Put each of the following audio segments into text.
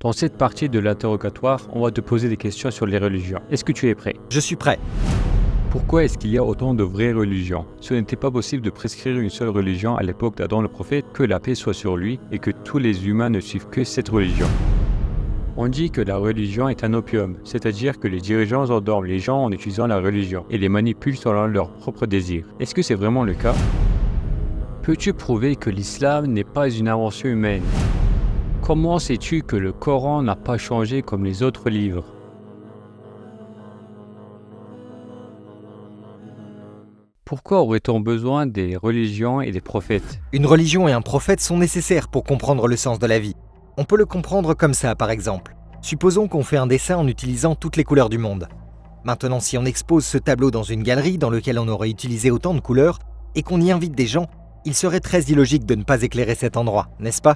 Dans cette partie de l'interrogatoire, on va te poser des questions sur les religions. Est-ce que tu es prêt? Je suis prêt. Pourquoi est-ce qu'il y a autant de vraies religions? Ce n'était pas possible de prescrire une seule religion à l'époque d'Adam le prophète, que la paix soit sur lui et que tous les humains ne suivent que cette religion. On dit que la religion est un opium, c'est-à-dire que les dirigeants endorment les gens en utilisant la religion et les manipulent selon leurs propres désirs. Est-ce que c'est vraiment le cas? Peux-tu prouver que l'islam n'est pas une invention humaine? Comment sais-tu que le Coran n'a pas changé comme les autres livres? Pourquoi aurait-on besoin des religions et des prophètes? Une religion et un prophète sont nécessaires pour comprendre le sens de la vie. On peut le comprendre comme ça, par exemple. Supposons qu'on fait un dessin en utilisant toutes les couleurs du monde. Maintenant, si on expose ce tableau dans une galerie dans laquelle on aurait utilisé autant de couleurs et qu'on y invite des gens, il serait très illogique de ne pas éclairer cet endroit, n'est-ce pas?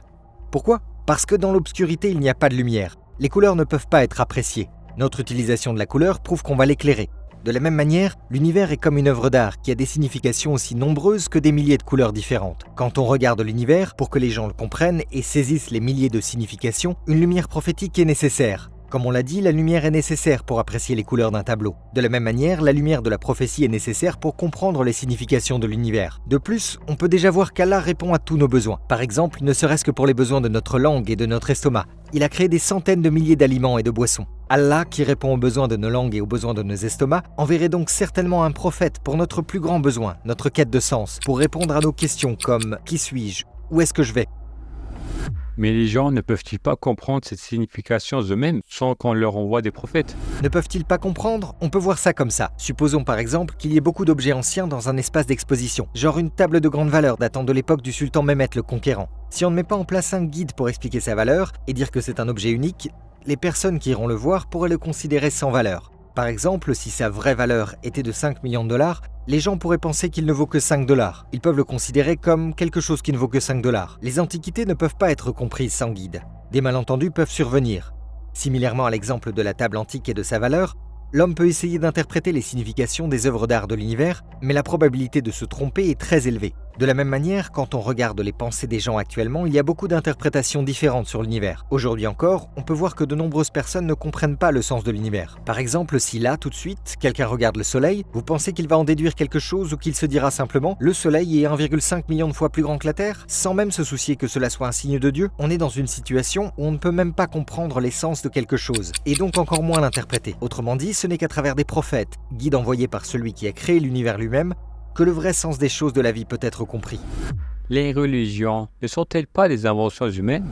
Pourquoi? Parce que dans l'obscurité, il n'y a pas de lumière. Les couleurs ne peuvent pas être appréciées. Notre utilisation de la couleur prouve qu'on va l'éclairer. De la même manière, l'univers est comme une œuvre d'art qui a des significations aussi nombreuses que des milliers de couleurs différentes. Quand on regarde l'univers, pour que les gens le comprennent et saisissent les milliers de significations, une lumière prophétique est nécessaire. Comme on l'a dit, la lumière est nécessaire pour apprécier les couleurs d'un tableau. De la même manière, la lumière de la prophétie est nécessaire pour comprendre les significations de l'univers. De plus, on peut déjà voir qu'Allah répond à tous nos besoins. Par exemple, ne serait-ce que pour les besoins de notre langue et de notre estomac. Il a créé des centaines de milliers d'aliments et de boissons. Allah, qui répond aux besoins de nos langues et aux besoins de nos estomacs, enverrait donc certainement un prophète pour notre plus grand besoin, notre quête de sens, pour répondre à nos questions comme « Qui suis-je ? Où est-ce que je vais ?» Mais les gens ne peuvent-ils pas comprendre cette signification eux-mêmes sans qu'on leur envoie des prophètes? Ne peuvent-ils pas comprendre? On peut voir ça comme ça. Supposons par exemple qu'il y ait beaucoup d'objets anciens dans un espace d'exposition, genre une table de grande valeur datant de l'époque du sultan Mehmet le Conquérant. Si on ne met pas en place un guide pour expliquer sa valeur et dire que c'est un objet unique, les personnes qui iront le voir pourraient le considérer sans valeur. Par exemple, si sa vraie valeur était de 5 millions de dollars, les gens pourraient penser qu'il ne vaut que 5 dollars. Ils peuvent le considérer comme quelque chose qui ne vaut que 5 dollars. Les antiquités ne peuvent pas être comprises sans guide. Des malentendus peuvent survenir. Similairement à l'exemple de la table antique et de sa valeur, l'homme peut essayer d'interpréter les significations des œuvres d'art de l'univers, mais la probabilité de se tromper est très élevée. De la même manière, quand on regarde les pensées des gens actuellement, il y a beaucoup d'interprétations différentes sur l'univers. Aujourd'hui encore, on peut voir que de nombreuses personnes ne comprennent pas le sens de l'univers. Par exemple, si là, tout de suite, quelqu'un regarde le soleil, vous pensez qu'il va en déduire quelque chose ou qu'il se dira simplement « Le soleil est 1,5 million de fois plus grand que la Terre ?» sans même se soucier que cela soit un signe de Dieu. On est dans une situation où on ne peut même pas comprendre l'essence de quelque chose, et donc encore moins l'interpréter. Autrement dit, ce n'est qu'à travers des prophètes, guides envoyés par celui qui a créé l'univers lui-même, que le vrai sens des choses de la vie peut être compris. Les religions ne sont-elles pas des inventions humaines?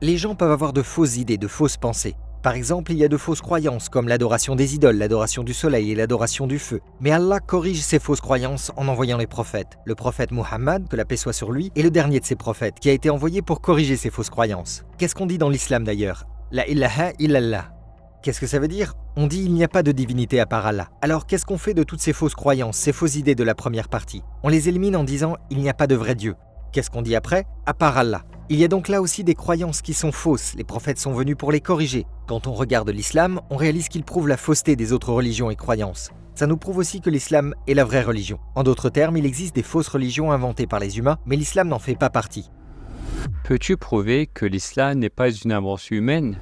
Les gens peuvent avoir de fausses idées, de fausses pensées. Par exemple, il y a de fausses croyances comme l'adoration des idoles, l'adoration du soleil et l'adoration du feu. Mais Allah corrige ces fausses croyances en envoyant les prophètes. Le prophète Muhammad, que la paix soit sur lui, est le dernier de ces prophètes qui a été envoyé pour corriger ces fausses croyances. Qu'est-ce qu'on dit dans l'islam d'ailleurs? La ilaha illallah. Qu'est-ce que ça veut dire? On dit il n'y a pas de divinité à part Allah. Alors qu'est-ce qu'on fait de toutes ces fausses croyances, ces fausses idées de la première partie? On les élimine en disant il n'y a pas de vrai Dieu. Qu'est-ce qu'on dit après? À part Allah. Il y a donc là aussi des croyances qui sont fausses, les prophètes sont venus pour les corriger. Quand on regarde l'islam, on réalise qu'il prouve la fausseté des autres religions et croyances. Ça nous prouve aussi que l'islam est la vraie religion. En d'autres termes, il existe des fausses religions inventées par les humains, mais l'islam n'en fait pas partie. Peux-tu prouver que l'islam n'est pas une invention humaine?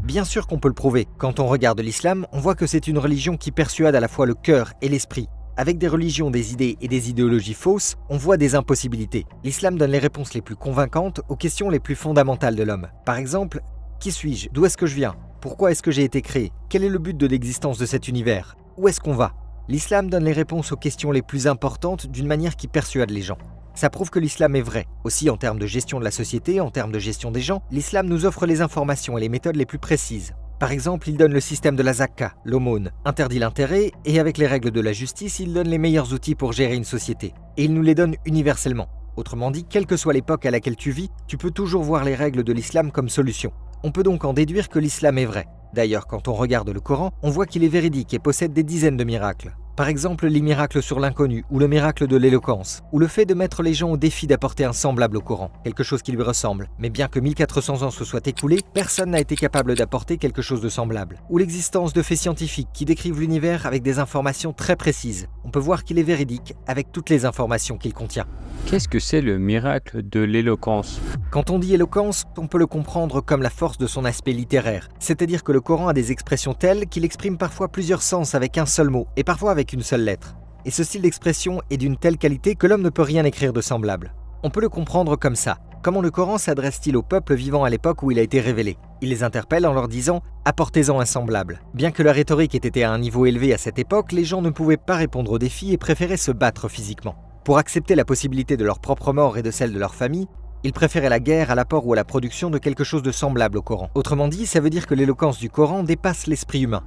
Bien sûr qu'on peut le prouver. Quand on regarde l'islam, on voit que c'est une religion qui persuade à la fois le cœur et l'esprit. Avec des religions, des idées et des idéologies fausses, on voit des impossibilités. L'islam donne les réponses les plus convaincantes aux questions les plus fondamentales de l'homme. Par exemple, qui suis-je? D'où est-ce que je viens? Pourquoi est-ce que j'ai été créé? Quel est le but de l'existence de cet univers? Où est-ce qu'on va? L'islam donne les réponses aux questions les plus importantes d'une manière qui persuade les gens. Ça prouve que l'islam est vrai. Aussi en termes de gestion de la société, en termes de gestion des gens, l'islam nous offre les informations et les méthodes les plus précises. Par exemple, il donne le système de la zakka, l'aumône, interdit l'intérêt, et avec les règles de la justice, il donne les meilleurs outils pour gérer une société. Et il nous les donne universellement. Autrement dit, quelle que soit l'époque à laquelle tu vis, tu peux toujours voir les règles de l'islam comme solution. On peut donc en déduire que l'islam est vrai. D'ailleurs, quand on regarde le Coran, on voit qu'il est véridique et possède des dizaines de miracles. Par exemple, les miracles sur l'inconnu, ou le miracle de l'éloquence, ou le fait de mettre les gens au défi d'apporter un semblable au Coran, quelque chose qui lui ressemble. Mais bien que 1400 ans se soient écoulés, personne n'a été capable d'apporter quelque chose de semblable. Ou l'existence de faits scientifiques qui décrivent l'univers avec des informations très précises. On peut voir qu'il est véridique avec toutes les informations qu'il contient. Qu'est-ce que c'est le miracle de l'éloquence? Quand on dit éloquence, on peut le comprendre comme la force de son aspect littéraire. C'est-à-dire que le Coran a des expressions telles qu'il exprime parfois plusieurs sens avec un seul mot, et parfois avec une seule lettre. Et ce style d'expression est d'une telle qualité que l'homme ne peut rien écrire de semblable. On peut le comprendre comme ça. Comment le Coran s'adresse-t-il au peuple vivant à l'époque où il a été révélé? Il les interpelle en leur disant « apportez-en un semblable ». Bien que la rhétorique ait été à un niveau élevé à cette époque, les gens ne pouvaient pas répondre aux défis et préféraient se battre physiquement. Pour accepter la possibilité de leur propre mort et de celle de leur famille, ils préféraient la guerre à l'apport ou à la production de quelque chose de semblable au Coran. Autrement dit, ça veut dire que l'éloquence du Coran dépasse l'esprit humain.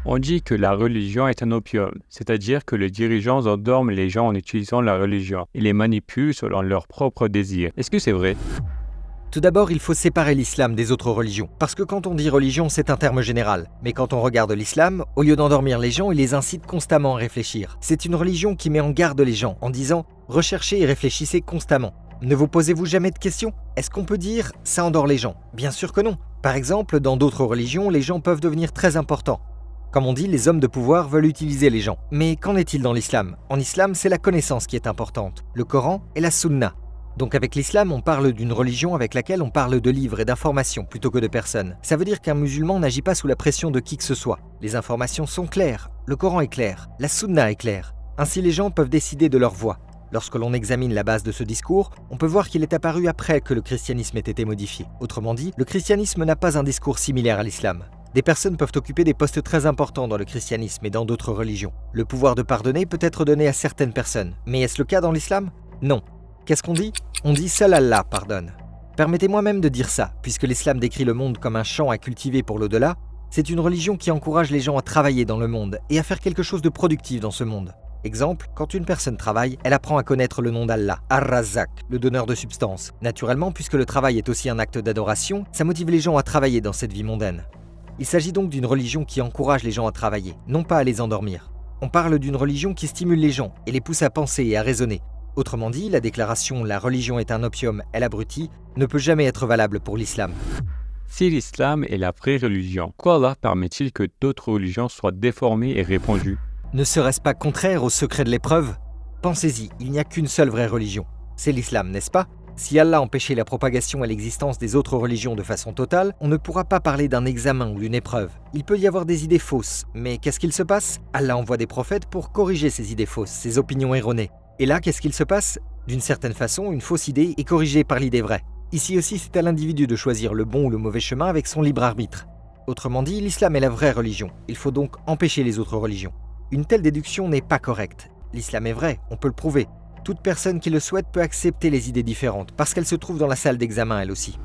On dit que la religion est un opium, c'est-à-dire que les dirigeants endorment les gens en utilisant la religion et les manipulent selon leurs propres désirs. Est-ce que c'est vrai? Tout d'abord, il faut séparer l'islam des autres religions, parce que quand on dit religion, c'est un terme général. Mais quand on regarde l'islam, au lieu d'endormir les gens, il les incite constamment à réfléchir. C'est une religion qui met en garde les gens en disant « recherchez et réfléchissez constamment ». Ne vous posez-vous jamais de questions? Est-ce qu'on peut dire « ça endort les gens » Bien sûr que non. Par exemple, dans d'autres religions, les gens peuvent devenir très importants. Comme on dit, les hommes de pouvoir veulent utiliser les gens. Mais qu'en est-il dans l'islam? En islam, c'est la connaissance qui est importante. Le Coran et la Sunna. Donc avec l'islam, on parle d'une religion avec laquelle on parle de livres et d'informations plutôt que de personnes. Ça veut dire qu'un musulman n'agit pas sous la pression de qui que ce soit. Les informations sont claires, le Coran est clair, la Sunna est claire. Ainsi les gens peuvent décider de leur voie. Lorsque l'on examine la base de ce discours, on peut voir qu'il est apparu après que le christianisme ait été modifié. Autrement dit, le christianisme n'a pas un discours similaire à l'islam. Des personnes peuvent occuper des postes très importants dans le christianisme et dans d'autres religions. Le pouvoir de pardonner peut être donné à certaines personnes. Mais est-ce le cas dans l'islam? Non. Qu'est-ce qu'on dit? On dit seul Allah pardonne. Permettez-moi même de dire ça, puisque l'islam décrit le monde comme un champ à cultiver pour l'au-delà. C'est une religion qui encourage les gens à travailler dans le monde et à faire quelque chose de productif dans ce monde. Exemple, quand une personne travaille, elle apprend à connaître le nom d'Allah, Ar-Razzaq, le donneur de substance. Naturellement, puisque le travail est aussi un acte d'adoration, ça motive les gens à travailler dans cette vie mondaine. Il s'agit donc d'une religion qui encourage les gens à travailler, non pas à les endormir. On parle d'une religion qui stimule les gens et les pousse à penser et à raisonner. Autrement dit, la déclaration « la religion est un opium, elle abrutit » ne peut jamais être valable pour l'islam. Si l'islam est la vraie religion, pourquoi Allah permet-il que d'autres religions soient déformées et répandues? Ne serait-ce pas contraire au secret de l'épreuve? Pensez-y, il n'y a qu'une seule vraie religion. C'est l'islam, n'est-ce pas? Si Allah empêchait la propagation et l'existence des autres religions de façon totale, on ne pourra pas parler d'un examen ou d'une épreuve. Il peut y avoir des idées fausses, mais qu'est-ce qu'il se passe? Allah envoie des prophètes pour corriger ces idées fausses, ces opinions erronées. Et là, qu'est-ce qu'il se passe? D'une certaine façon, une fausse idée est corrigée par l'idée vraie. Ici aussi, c'est à l'individu de choisir le bon ou le mauvais chemin avec son libre arbitre. Autrement dit, l'islam est la vraie religion. Il faut donc empêcher les autres religions. Une telle déduction n'est pas correcte. L'islam est vrai, on peut le prouver. Toute personne qui le souhaite peut accepter les idées différentes, parce qu'elle se trouve dans la salle d'examen elle aussi.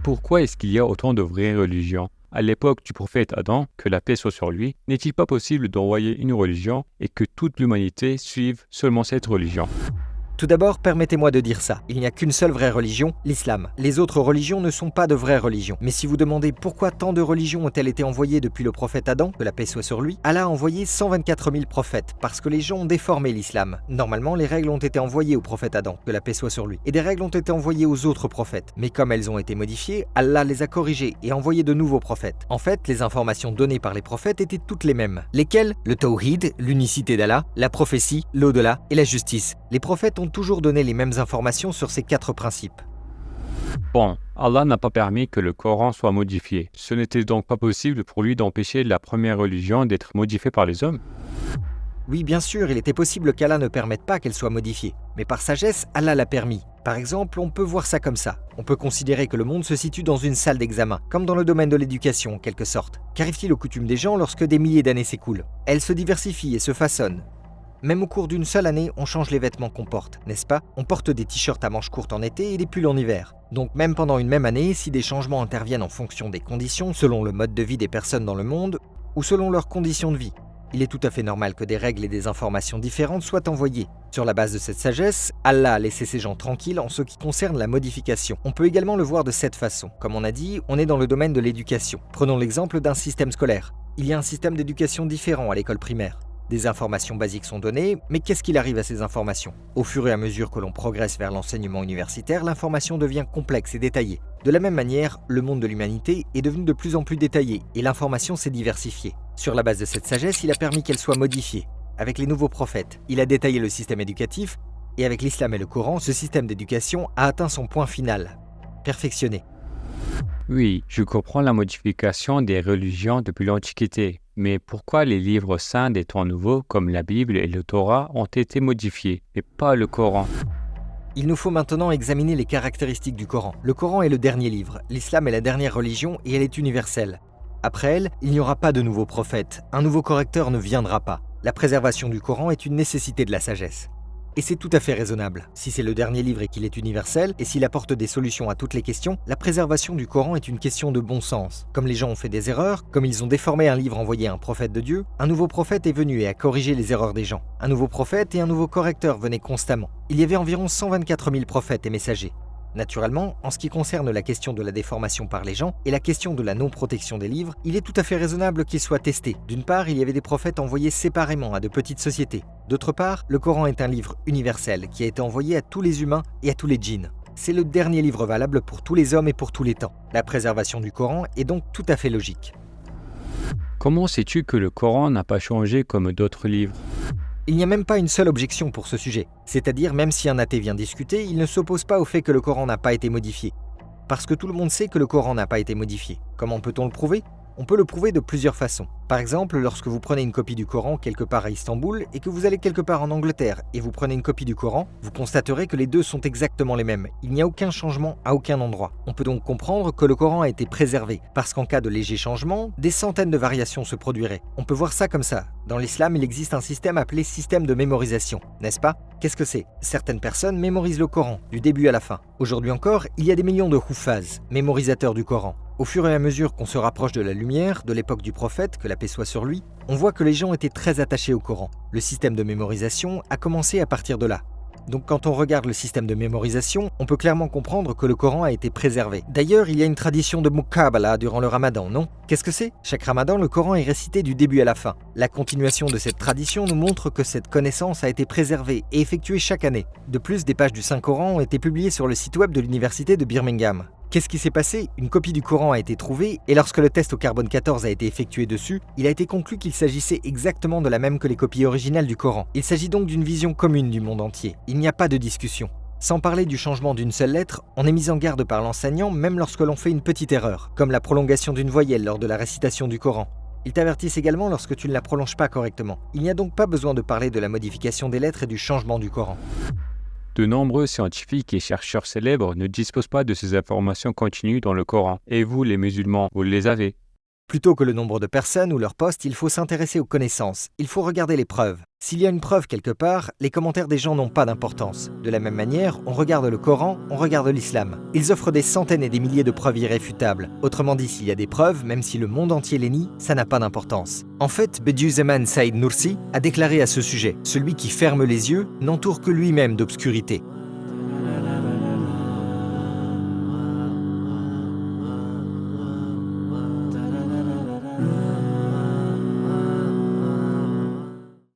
Pourquoi est-ce qu'il y a autant de vraies religions? À l'époque du prophète Adam, que la paix soit sur lui, n'est-il pas possible d'envoyer une religion et que toute l'humanité suive seulement cette religion? Tout d'abord, permettez-moi de dire ça. Il n'y a qu'une seule vraie religion, l'islam. Les autres religions ne sont pas de vraies religions. Mais si vous demandez pourquoi tant de religions ont-elles été envoyées depuis le prophète Adam, que la paix soit sur lui, Allah a envoyé 124 000 prophètes, parce que les gens ont déformé l'islam. Normalement, les règles ont été envoyées au prophète Adam, que la paix soit sur lui. Et des règles ont été envoyées aux autres prophètes. Mais comme elles ont été modifiées, Allah les a corrigées et envoyé de nouveaux prophètes. En fait, les informations données par les prophètes étaient toutes les mêmes. Lesquelles? Le tawhid, l'unicité d'Allah, la prophétie, l'au-delà et la justice. Les prophètes ont toujours donné les mêmes informations sur ces 4 principes. Bon, Allah n'a pas permis que le Coran soit modifié. Ce n'était donc pas possible pour lui d'empêcher la première religion d'être modifiée par les hommes? Oui, bien sûr, il était possible qu'Allah ne permette pas qu'elle soit modifiée. Mais par sagesse, Allah l'a permis. Par exemple, on peut voir ça comme ça. On peut considérer que le monde se situe dans une salle d'examen, comme dans le domaine de l'éducation en quelque sorte. Qu'arrive-t-il aux coutumes des gens lorsque des milliers d'années s'écoulent? Elles se diversifient et se façonnent. Même au cours d'une seule année, on change les vêtements qu'on porte, n'est-ce pas? On porte des t-shirts à manches courtes en été et des pulls en hiver. Donc même pendant une même année, si des changements interviennent en fonction des conditions, selon le mode de vie des personnes dans le monde, ou selon leurs conditions de vie, il est tout à fait normal que des règles et des informations différentes soient envoyées. Sur la base de cette sagesse, Allah a laissé ces gens tranquilles en ce qui concerne la modification. On peut également le voir de cette façon. Comme on a dit, on est dans le domaine de l'éducation. Prenons l'exemple d'un système scolaire. Il y a un système d'éducation différent à l'école primaire. Des informations basiques sont données, mais qu'est-ce qu'il arrive à ces informations? Au fur et à mesure que l'on progresse vers l'enseignement universitaire, l'information devient complexe et détaillée. De la même manière, le monde de l'humanité est devenu de plus en plus détaillé et l'information s'est diversifiée. Sur la base de cette sagesse, il a permis qu'elle soit modifiée. Avec les nouveaux prophètes, il a détaillé le système éducatif, et avec l'islam et le Coran, ce système d'éducation a atteint son point final. Perfectionné. Oui, je comprends la modification des religions depuis l'Antiquité, mais pourquoi les livres saints des temps nouveaux, comme la Bible et le Torah, ont été modifiés, mais pas le Coran? Il nous faut maintenant examiner les caractéristiques du Coran. Le Coran est le dernier livre, l'islam est la dernière religion et elle est universelle. Après elle, il n'y aura pas de nouveau prophète, un nouveau correcteur ne viendra pas. La préservation du Coran est une nécessité de la sagesse. Et c'est tout à fait raisonnable. Si c'est le dernier livre et qu'il est universel, et s'il apporte des solutions à toutes les questions, la préservation du Coran est une question de bon sens. Comme les gens ont fait des erreurs, comme ils ont déformé un livre envoyé à un prophète de Dieu, un nouveau prophète est venu et a corrigé les erreurs des gens. Un nouveau prophète et un nouveau correcteur venaient constamment. Il y avait environ 124 000 prophètes et messagers. Naturellement, en ce qui concerne la question de la déformation par les gens et la question de la non-protection des livres, il est tout à fait raisonnable qu'ils soient testés. D'une part, il y avait des prophètes envoyés séparément à de petites sociétés. D'autre part, le Coran est un livre universel qui a été envoyé à tous les humains et à tous les djinns. C'est le dernier livre valable pour tous les hommes et pour tous les temps. La préservation du Coran est donc tout à fait logique. Comment sais-tu que le Coran n'a pas changé comme d'autres livres? Il n'y a même pas une seule objection pour ce sujet. C'est-à-dire, même si un athée vient discuter, il ne s'oppose pas au fait que le Coran n'a pas été modifié. Parce que tout le monde sait que le Coran n'a pas été modifié. Comment peut-on le prouver? On peut le prouver de plusieurs façons. Par exemple, lorsque vous prenez une copie du Coran quelque part à Istanbul et que vous allez quelque part en Angleterre et vous prenez une copie du Coran, vous constaterez que les deux sont exactement les mêmes. Il n'y a aucun changement à aucun endroit. On peut donc comprendre que le Coran a été préservé, parce qu'en cas de léger changement, des centaines de variations se produiraient. On peut voir ça comme ça. Dans l'islam, il existe un système appelé système de mémorisation, n'est-ce pas? Qu'est-ce que c'est? Certaines personnes mémorisent le Coran, du début à la fin. Aujourd'hui encore, il y a des millions de Houffaz, mémorisateurs du Coran. Au fur et à mesure qu'on se rapproche de la lumière, de l'époque du prophète, que la paix soit sur lui, on voit que les gens étaient très attachés au Coran. Le système de mémorisation a commencé à partir de là. Donc quand on regarde le système de mémorisation, on peut clairement comprendre que le Coran a été préservé. D'ailleurs, il y a une tradition de Muqabala durant le Ramadan, non? Qu'est-ce que c'est? Chaque Ramadan, le Coran est récité du début à la fin. La continuation de cette tradition nous montre que cette connaissance a été préservée et effectuée chaque année. De plus, des pages du Saint-Coran ont été publiées sur le site web de l'université de Birmingham. Qu'est-ce qui s'est passé? Une copie du Coran a été trouvée et lorsque le test au carbone 14 a été effectué dessus, il a été conclu qu'il s'agissait exactement de la même que les copies originales du Coran. Il s'agit donc d'une vision commune du monde entier. Il n'y a pas de discussion. Sans parler du changement d'une seule lettre, on est mis en garde par l'enseignant même lorsque l'on fait une petite erreur, comme la prolongation d'une voyelle lors de la récitation du Coran. Ils t'avertissent également lorsque tu ne la prolonges pas correctement. Il n'y a donc pas besoin de parler de la modification des lettres et du changement du Coran. De nombreux scientifiques et chercheurs célèbres ne disposent pas de ces informations continues dans le Coran. Et vous, les musulmans, vous les avez. Plutôt que le nombre de personnes ou leur poste, il faut s'intéresser aux connaissances. Il faut regarder les preuves. S'il y a une preuve quelque part, les commentaires des gens n'ont pas d'importance. De la même manière, on regarde le Coran, on regarde l'islam. Ils offrent des centaines et des milliers de preuves irréfutables. Autrement dit, s'il y a des preuves, même si le monde entier les nie, ça n'a pas d'importance. En fait, Bediüzzaman Said Nursi a déclaré à ce sujet « Celui qui ferme les yeux n'entoure que lui-même d'obscurité ».